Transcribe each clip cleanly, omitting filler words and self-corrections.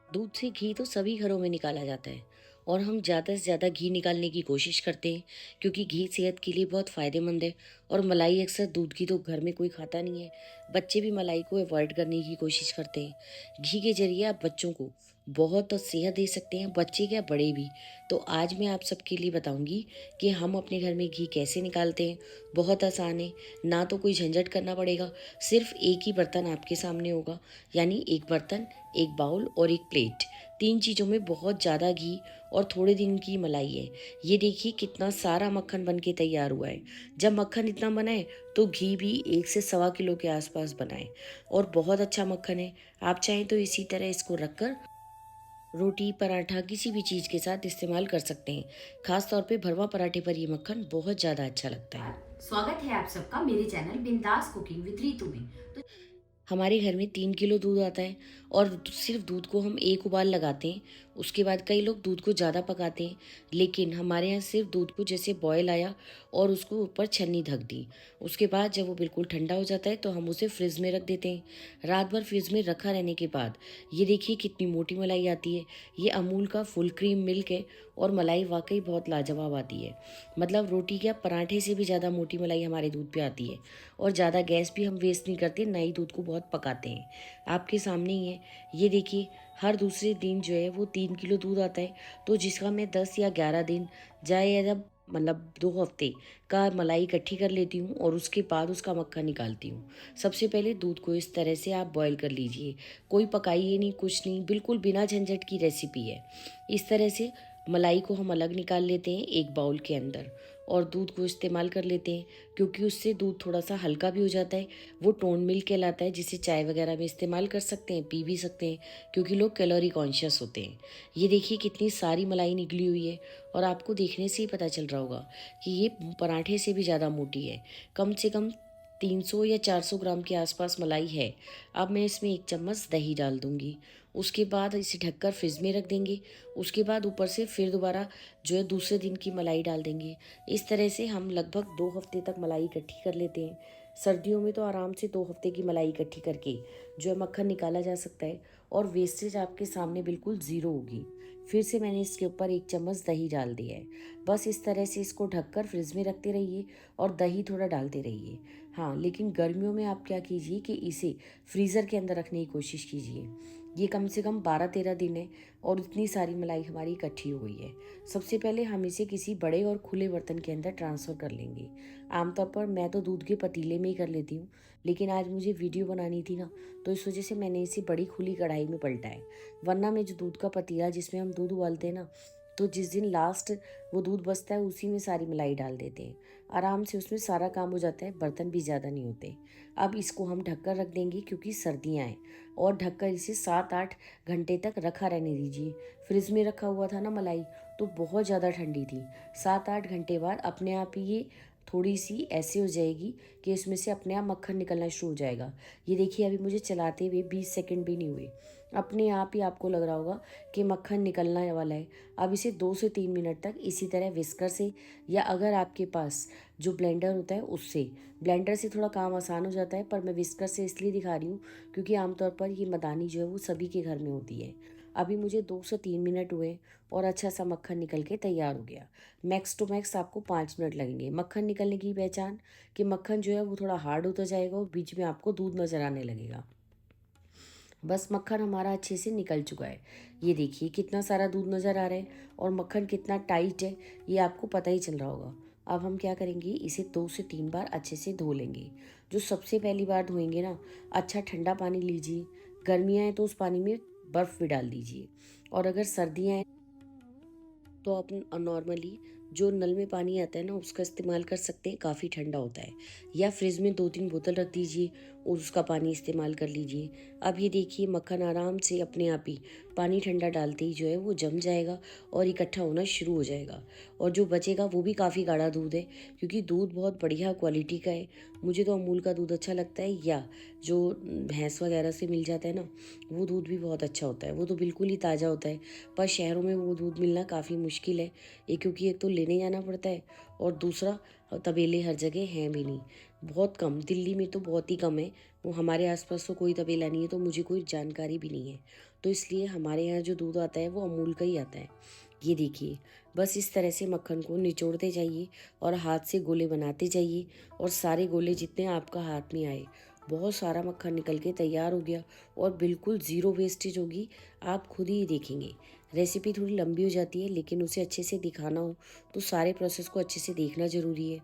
दूध से घी तो सभी घरों में निकाला जाता है और हम ज़्यादा से ज़्यादा घी निकालने की कोशिश करते हैं क्योंकि घी सेहत के लिए बहुत फ़ायदेमंद है। और मलाई अक्सर दूध की तो घर में कोई खाता नहीं है। बच्चे भी मलाई को अवॉइड करने की कोशिश करते हैं। घी के ज़रिए आप बच्चों को बहुत सेहत दे सकते हैं, बच्चे क्या बड़े भी। तो आज मैं आप सबके लिए बताऊंगी कि हम अपने घर में घी कैसे निकालते हैं। बहुत आसान है, ना तो कोई झंझट करना पड़ेगा। सिर्फ एक ही बर्तन आपके सामने होगा, यानी एक बर्तन, एक बाउल और एक प्लेट। तीन चीज़ों में बहुत ज़्यादा घी और थोड़े दिन की मलाई है। ये देखिए कितना सारा मक्खन बन के तैयार हुआ है। जब मक्खन इतना बना है तो घी भी 1 से 1.25 किलो के आसपास बना है और बहुत अच्छा मक्खन है। आप चाहें तो इसी तरह इसको रखकर रोटी, पराठा किसी भी चीज़ के साथ इस्तेमाल कर सकते हैं। खास तौर पे भरवा पराठे पर ये मक्खन बहुत ज़्यादा अच्छा लगता है। स्वागत है आप सबका मेरे चैनल बिंदास कुकिंग विद रीतू में। तो हमारे घर में 3 किलो दूध आता है और सिर्फ दूध को हम एक उबाल लगाते हैं। उसके बाद कई लोग दूध को ज़्यादा पकाते हैं, लेकिन हमारे यहाँ सिर्फ दूध को जैसे बॉयल आया और उसको ऊपर छन्नी ढक दी। उसके बाद जब वो बिल्कुल ठंडा हो जाता है तो हम उसे फ्रिज में रख देते हैं। रात भर फ्रिज में रखा रहने के बाद ये देखिए कितनी मोटी मलाई आती है। ये अमूल का फुल क्रीम मिल्क है और मलाई वाकई बहुत लाजवाब आती है। मतलब रोटी क्या, पराठे से भी ज़्यादा मोटी मलाई हमारे दूध पे आती है। और ज़्यादा गैस भी हम वेस्ट नहीं करते, ना ही दूध को बहुत पकाते हैं। आपके सामने ही है। ये देखिए हर दूसरे दिन जो है वो 3 किलो दूध आता है। तो जिसका मैं 10 या 11 दिन जाए या जब मतलब 2 हफ्ते का मलाई इकट्ठी कर लेती हूँ और उसके बाद उसका मक्खन निकालती हूँ। सबसे पहले दूध को इस तरह से आप बॉईल कर लीजिए। कोई पकाइए नहीं, कुछ नहीं, बिल्कुल बिना झंझट की रेसिपी है। इस तरह से मलाई को हम अलग निकाल लेते हैं एक बाउल के अंदर और दूध को इस्तेमाल कर लेते हैं, क्योंकि उससे दूध थोड़ा सा हल्का भी हो जाता है। वो टोन मिल्क कहलाता है, जिसे चाय वगैरह में इस्तेमाल कर सकते हैं, पी भी सकते हैं, क्योंकि लोग कैलोरी कॉन्शियस होते हैं। ये देखिए कितनी सारी मलाई निकली हुई है और आपको देखने से ही पता चल रहा होगा कि ये पराठे से भी ज़्यादा मोटी है। कम से कम 300 या 400 ग्राम के आसपास मलाई है। अब मैं इसमें 1 चम्मच दही डाल दूंगी। उसके बाद इसे ढककर फ्रिज में रख देंगे। उसके बाद ऊपर से फिर दोबारा जो है दूसरे दिन की मलाई डाल देंगे। इस तरह से हम लगभग 2 हफ्ते तक मलाई इकट्ठी कर लेते हैं। सर्दियों में तो आराम से 2 हफ्ते की मलाई इकट्ठी करके जो है मक्खन निकाला जा सकता है और वेस्टेज आपके सामने बिल्कुल ज़ीरो होगी। फिर से मैंने इसके ऊपर 1 चम्मच दही डाल दिया है। बस इस तरह से इसको ढककर फ्रिज में रखते रहिए और दही थोड़ा डालते रहिए। हाँ, लेकिन गर्मियों में आप क्या कीजिए कि इसे फ्रीज़र के अंदर रखने की कोशिश कीजिए। ये कम से कम 12-13 दिन है और इतनी सारी मलाई हमारी इकट्ठी हो गई है। सबसे पहले हम इसे किसी बड़े और खुले बर्तन के अंदर ट्रांसफ़र कर लेंगे। आमतौर पर मैं तो दूध के पतीले में ही कर लेती हूँ, लेकिन आज मुझे वीडियो बनानी थी ना, तो इस वजह से मैंने इसे बड़ी खुली कढ़ाई में पलटा है। वरना मैं जो दूध का पतीला जिसमें हम दूध उबालते हैं ना, तो जिस दिन लास्ट वो दूध बचता है उसी में सारी मलाई डाल देते हैं। आराम से उसमें सारा काम हो जाता है, बर्तन भी ज़्यादा नहीं होते। अब इसको हम ढककर रख देंगे क्योंकि सर्दियाँ हैं, और ढककर इसे 7-8 घंटे तक रखा रहने दीजिए। फ्रिज में रखा हुआ था ना मलाई, तो बहुत ज़्यादा ठंडी थी। 7-8 घंटे बाद अपने आप ही ये थोड़ी सी ऐसी हो जाएगी कि इसमें से अपने आप मक्खन निकलना शुरू हो जाएगा। ये देखिए अभी मुझे चलाते हुए 20 सेकंड भी नहीं हुए, अपने आप ही आपको लग रहा होगा कि मक्खन निकलने वाला है। अब इसे 2 से 3 मिनट तक इसी तरह विस्कर से, या अगर आपके पास जो ब्लेंडर होता है उससे, ब्लेंडर से थोड़ा काम आसान हो जाता है, पर मैं विस्कर से इसलिए दिखा रही हूँ क्योंकि आमतौर पर ये मदानी जो है वो सभी के घर में होती है। अभी मुझे 2 से 3 मिनट हुए और अच्छा सा मक्खन निकल के तैयार हो गया। मैक्स टू मैक्स आपको 5 मिनट लगेंगे। मक्खन निकलने की पहचान कि मक्खन जो है वो थोड़ा हार्ड होता जाएगा और बीच में आपको दूध नज़र आने लगेगा। बस मक्खन हमारा अच्छे से निकल चुका है। ये देखिए कितना सारा दूध नज़र आ रहा है और मक्खन कितना टाइट है, ये आपको पता ही चल रहा होगा। अब हम क्या करेंगे, इसे 2 से 3 बार अच्छे से धो लेंगे। जो सबसे पहली बार धोएंगे ना, अच्छा ठंडा पानी लीजिए। गर्मियाँ हैं तो उस पानी में बर्फ़ भी डाल दीजिए, और अगर सर्दियाँ हैं तो अपन नॉर्मली जो नल में पानी आता है ना उसका इस्तेमाल कर सकते हैं, काफ़ी ठंडा होता है। या फ्रिज में 2-3 बोतल रख दीजिए और उसका पानी इस्तेमाल कर लीजिए। अब ये देखिए मक्खन आराम से अपने आप ही पानी ठंडा डालते ही जो है वो जम जाएगा और इकट्ठा होना शुरू हो जाएगा। और जो बचेगा वो भी काफ़ी गाढ़ा दूध है, क्योंकि दूध बहुत बढ़िया क्वालिटी का है। मुझे तो अमूल का दूध अच्छा लगता है, या जो भैंस वगैरह से मिल जाता है ना, वो दूध भी बहुत अच्छा होता है। वो तो बिल्कुल ही ताज़ा होता है। पर शहरों में वो दूध मिलना काफ़ी मुश्किल है। क्योंकि एक तो लेने जाना पड़ता है और दूसरा तबेले हर जगह हैं भी नहीं, बहुत कम। दिल्ली में तो बहुत ही कम है। वो हमारे आसपास तो कोई तबेला नहीं है, तो मुझे कोई जानकारी भी नहीं है। तो इसलिए हमारे यहाँ जो दूध आता है वो अमूल का ही आता है। ये देखिए, बस इस तरह से मक्खन को निचोड़ते जाइए और हाथ से गोले बनाते जाइए और सारे गोले जितने आपका हाथ में आए, बहुत सारा मक्खन निकल के तैयार हो गया और बिल्कुल ज़ीरो वेस्टेज होगी। आप खुद ही देखेंगे। रेसिपी थोड़ी लंबी हो जाती है, लेकिन उसे अच्छे से दिखाना हो तो सारे प्रोसेस को अच्छे से देखना ज़रूरी है।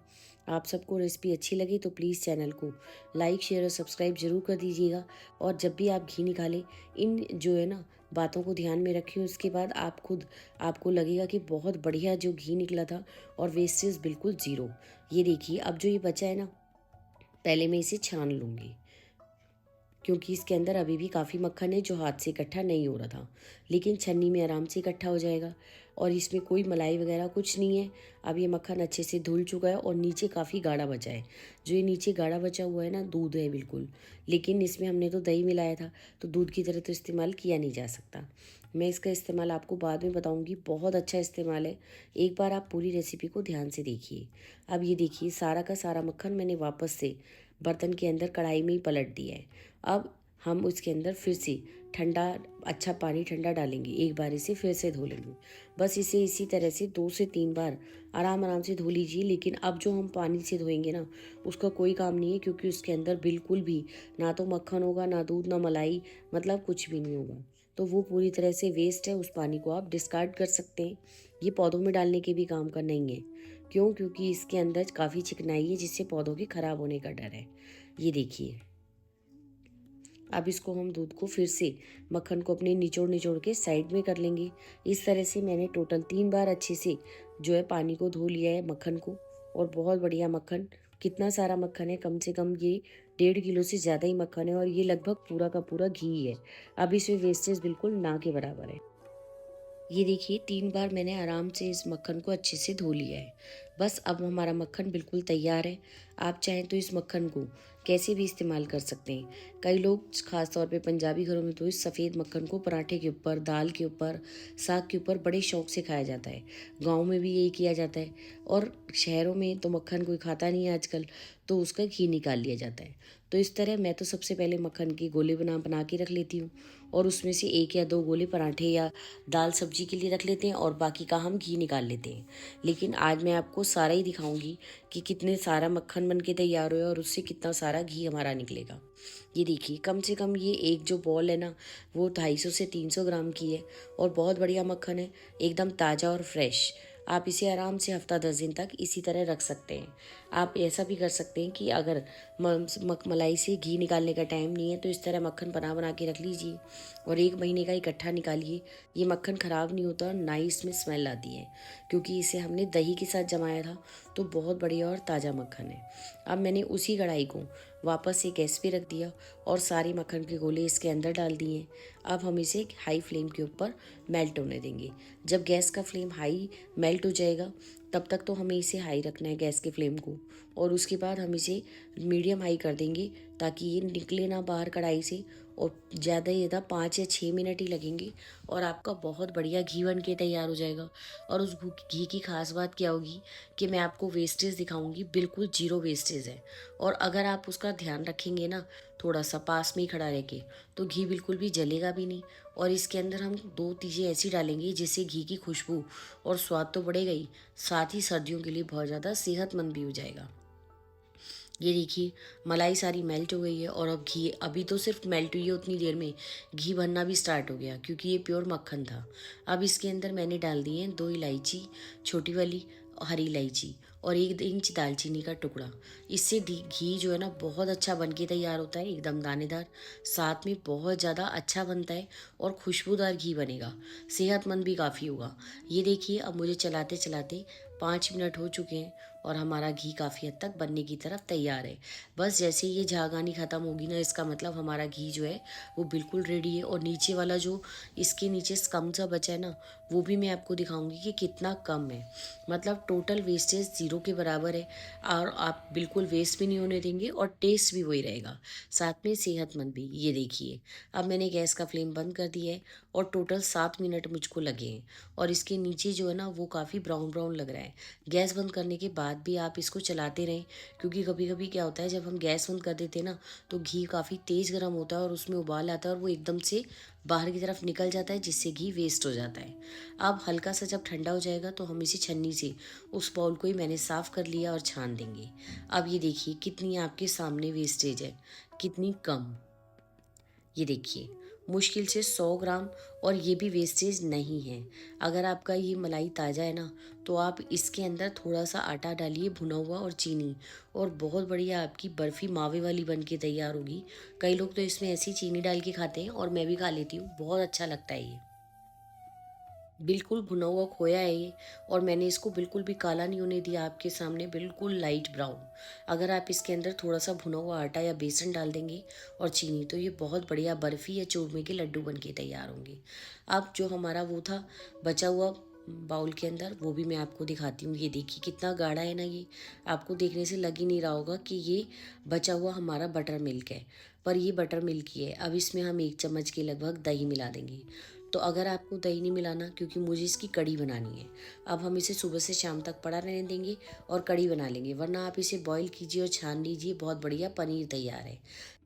आप सबको रेसिपी अच्छी लगी तो प्लीज़ चैनल को लाइक, शेयर और सब्सक्राइब ज़रूर कर दीजिएगा। और जब भी आप घी निकालें, इन जो है ना बातों को ध्यान में रखिए। उसके बाद आप खुद आपको लगेगा कि बहुत बढ़िया जो घी निकला था और वेस्टेज बिल्कुल ज़ीरो। ये देखिए, अब जो ये बचा है ना, पहले मैं इसे छान लूँगी, क्योंकि इसके अंदर अभी भी काफ़ी मक्खन है जो हाथ से इकट्ठा नहीं हो रहा था, लेकिन छन्नी में आराम से इकट्ठा हो जाएगा। और इसमें कोई मलाई वगैरह कुछ नहीं है। अब ये मक्खन अच्छे से धुल चुका है और नीचे काफ़ी गाढ़ा बचा है। जो ये नीचे गाढ़ा बचा हुआ है ना, दूध है बिल्कुल, लेकिन इसमें हमने तो दही मिलाया था, तो दूध की तरह तो इस्तेमाल किया नहीं जा सकता। मैं इसका इस्तेमाल आपको बाद में बताऊंगी, बहुत अच्छा इस्तेमाल है। एक बार आप पूरी रेसिपी को ध्यान से देखिए। अब ये देखिए, सारा का सारा मक्खन मैंने वापस से बर्तन के अंदर कढ़ाई में ही पलट दिया है। अब हम उसके अंदर फिर से ठंडा अच्छा पानी ठंडा डालेंगे, एक बार इसे फिर से धो लेंगे। बस इसे इसी तरह से 2 से 3 बार आराम आराम से धो लीजिए। लेकिन अब जो हम पानी से धोएंगे ना, उसका कोई काम नहीं है, क्योंकि उसके अंदर बिल्कुल भी ना तो मक्खन होगा, ना दूध, ना मलाई, मतलब कुछ भी नहीं होगा। तो वो पूरी तरह से वेस्ट है। उस पानी को आप डिस्कार्ड कर सकते हैं। ये पौधों में डालने के भी काम का नहीं है। क्यों? क्योंकि इसके अंदर काफ़ी चिकनाई है, जिससे पौधों के खराब होने का डर है। ये देखिए, अब इसको हम दूध को फिर से मक्खन को अपने निचोड़ निचोड़ के साइड में कर लेंगे। इस तरह से मैंने टोटल 3 बार अच्छे से जो है पानी को धो लिया है मक्खन को। और बहुत बढ़िया मक्खन, कितना सारा मक्खन है, कम से कम ये 1.5 किलो से ज़्यादा ही मक्खन है और ये लगभग पूरा का पूरा घी है। अब इसमें वेस्टेज बिल्कुल ना के बराबर है। ये देखिए, 3 बार मैंने आराम से इस मक्खन को अच्छे से धो लिया है। बस अब हमारा मक्खन बिल्कुल तैयार है। आप चाहें तो इस मक्खन को कैसे भी इस्तेमाल कर सकते हैं। कई लोग ख़ास तौर पे पंजाबी घरों में तो इस सफ़ेद मक्खन को पराठे के ऊपर, दाल के ऊपर, साग के ऊपर बड़े शौक से खाया जाता है। गाँव में भी यही किया जाता है। और शहरों में तो मक्खन कोई खाता नहीं है आजकल, तो उसका घी निकाल लिया जाता है। तो इस तरह मैं तो सबसे पहले मक्खन के गोले बना बना के रख लेती हूँ, और उसमें से 1 या 2 गोले पराठे या दाल सब्जी के लिए रख लेते हैं, और बाकी का हम घी निकाल लेते हैं। लेकिन आज मैं आपको सारा ही दिखाऊंगी कि कितने सारा मक्खन बन के तैयार हुआ और उससे कितना सारा घी हमारा निकलेगा। ये देखिए, कम से कम ये एक जो बॉल है ना, वो 250 से 300 ग्राम की है और बहुत बढ़िया मक्खन है, एकदम ताज़ा और फ्रेश। आप इसे आराम से हफ्ता 10 दिन तक इसी तरह रख सकते हैं। आप ऐसा भी कर सकते हैं कि अगर मलाई से घी निकालने का टाइम नहीं है, तो इस तरह मक्खन बना बना के रख लीजिए और 1 महीने का इकट्ठा निकालिए। ये मक्खन ख़राब नहीं होता और ना ही इसमें स्मेल आती है, क्योंकि इसे हमने दही के साथ जमाया था। तो बहुत बढ़िया और ताज़ा मक्खन है। अब मैंने उसी कढ़ाई को वापस से गैस पे रख दिया और सारे मक्खन के गोले इसके अंदर डाल दिए। अब हम इसे हाई फ्लेम के ऊपर मेल्ट होने देंगे। जब गैस का फ्लेम हाई मेल्ट हो जाएगा, तब तक तो हमें इसे हाई रखना है गैस के फ्लेम को, और उसके बाद हम इसे मीडियम हाई कर देंगे, ताकि ये निकले ना बाहर कढ़ाई से। और ज़्यादा ही ज़्यादा 5 या 6 मिनट ही लगेंगे और आपका बहुत बढ़िया घी बन के तैयार हो जाएगा। और उस घी की खास बात क्या होगी कि मैं आपको वेस्टेज दिखाऊंगी, बिल्कुल जीरो वेस्टेज है। और अगर आप उसका ध्यान रखेंगे ना, थोड़ा सा पास में ही खड़ा रह के, तो घी बिल्कुल भी जलेगा भी नहीं। और इसके अंदर हम 2 चीज़ें ऐसी डालेंगे जिससे घी की खुशबू और स्वाद तो बढ़ेगा ही, साथ ही सर्दियों के लिए बहुत ज़्यादा सेहतमंद भी हो जाएगा। ये देखिए, मलाई सारी मेल्ट हो गई है और अब घी अभी तो सिर्फ मेल्ट हुई है, उतनी देर में घी बनना भी स्टार्ट हो गया, क्योंकि ये प्योर मक्खन था। अब इसके अंदर मैंने डाल दिए हैं 2 इलायची, छोटी वाली हरी इलायची, और 1 इंच दालचीनी का टुकड़ा। इससे घी जो है ना, बहुत अच्छा बन के तैयार होता है, एकदम दानेदार, साथ में बहुत ज़्यादा अच्छा बनता है और खुशबूदार घी बनेगा, सेहतमंद भी काफ़ी होगा। ये देखिए, अब मुझे चलाते चलाते 5 मिनट हो चुके हैं और हमारा घी काफ़ी हद तक बनने की तरफ तैयार है। बस जैसे ये झाग आनी ख़त्म होगी ना, इसका मतलब हमारा घी जो है वो बिल्कुल रेडी है। और नीचे वाला जो इसके नीचे कम सा बचा है ना, वो भी मैं आपको दिखाऊंगी कि कितना कम है। मतलब टोटल वेस्टेज 0 के बराबर है, और आप बिल्कुल वेस्ट भी नहीं होने देंगे और टेस्ट भी वही रहेगा, साथ में सेहतमंद भी। ये देखिए, अब मैंने गैस का फ्लेम बंद कर दिया है और टोटल 7 मिनट मुझको लगे हैं, और इसके नीचे जो है ना, वो काफ़ी ब्राउन ब्राउन लग रहा है। गैस बंद करने के बाद बाद भी आप इसको चलाते रहें, क्योंकि कभी-कभी क्या होता है जब हम गैस बंद कर देते हैं ना, तो घी काफ़ी तेज़ गर्म होता है और उसमें उबाल आता है और वो एकदम से बाहर की तरफ निकल जाता है, जिससे घी वेस्ट हो जाता है। अब हल्का सा जब ठंडा हो जाएगा तो हम इसे छन्नी से उस बाउल को ही मैंने साफ़ कर लिया और छान देंगे। अब ये देखिए कितनी आपके सामने वेस्टेज है, कितनी कम। ये देखिए मुश्किल से 100 ग्राम, और ये भी वेस्टेज नहीं है। अगर आपका ये मलाई ताज़ा है ना, तो आप इसके अंदर थोड़ा सा आटा डालिए भुना हुआ और चीनी, और बहुत बढ़िया आपकी बर्फ़ी मावे वाली बन के तैयार होगी। कई लोग तो इसमें ऐसी चीनी डाल के खाते हैं और मैं भी खा लेती हूँ, बहुत अच्छा लगता है ये। बिल्कुल भुना हुआ खोया है ये, और मैंने इसको बिल्कुल भी काला नहीं होने दिया, आपके सामने बिल्कुल लाइट ब्राउन। अगर आप इसके अंदर थोड़ा सा भुना हुआ आटा या बेसन डाल देंगे और चीनी, तो ये बहुत बढ़िया बर्फ़ी या चूरमे के लड्डू बन के तैयार होंगे। अब जो हमारा वो था बचा हुआ बाउल के अंदर, वो भी मैं आपको दिखाती हूँ। ये देखिए कितना गाढ़ा है ना ये, आपको देखने से लग ही नहीं रहा होगा कि ये बचा हुआ हमारा बटर मिल्क है, पर ये बटर मिल्क ही है। अब इसमें हम 1 चम्मच के लगभग दही मिला देंगे। तो अगर आपको दही नहीं मिलाना, क्योंकि मुझे इसकी कढ़ी बनानी है, अब हम इसे सुबह से शाम तक पड़ा रहने देंगे और कढ़ी बना लेंगे। वरना आप इसे बॉईल कीजिए और छान लीजिए, बहुत बढ़िया पनीर तैयार है,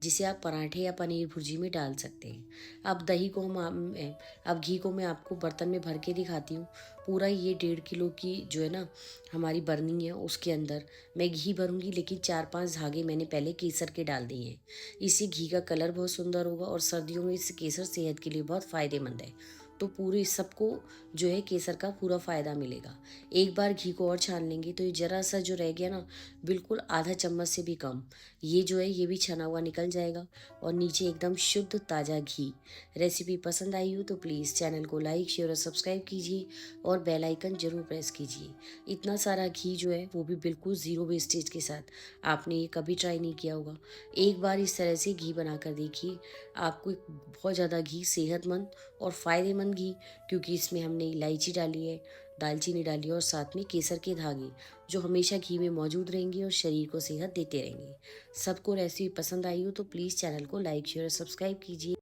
जिसे आप पराठे या पनीर भुर्जी में डाल सकते हैं। अब दही को अब घी को मैं आपको बर्तन में भर के दिखाती हूँ। पूरा ये 1.5 किलो की जो है ना हमारी बरनी है, उसके अंदर मैं घी भरूंगी, लेकिन 4-5 धागे मैंने पहले केसर के डाल दिए हैं। इससे घी का कलर बहुत सुंदर होगा, और सर्दियों में इस केसर सेहत के लिए बहुत फ़ायदेमंद है। तो पूरे सबको जो है केसर का पूरा फ़ायदा मिलेगा। एक बार घी को और छान लेंगे तो ये ज़रा सा जो रह गया ना, बिल्कुल आधा चम्मच से भी कम, ये जो है ये भी छना हुआ निकल जाएगा, और नीचे एकदम शुद्ध ताज़ा घी। रेसिपी पसंद आई हो तो प्लीज़ चैनल को लाइक, शेयर और सब्सक्राइब कीजिए, और बेल आइकन ज़रूर प्रेस कीजिए। इतना सारा घी जो है वो भी बिल्कुल ज़ीरो वेस्टेज के साथ, आपने ये कभी ट्राई नहीं किया होगा। एक बार इस तरह से घी बना कर देखिए, आपको एक बहुत ज़्यादा घी, सेहतमंद और फ़ायदेमंद घी, क्योंकि इसमें हमने इलायची डाली है, दालचीनी डाली है, और साथ में केसर के धागे जो हमेशा घी में मौजूद रहेंगे और शरीर को सेहत देते रहेंगे। सबको रेसिपी पसंद आई हो तो प्लीज़ चैनल को लाइक, शेयर और सब्सक्राइब कीजिए।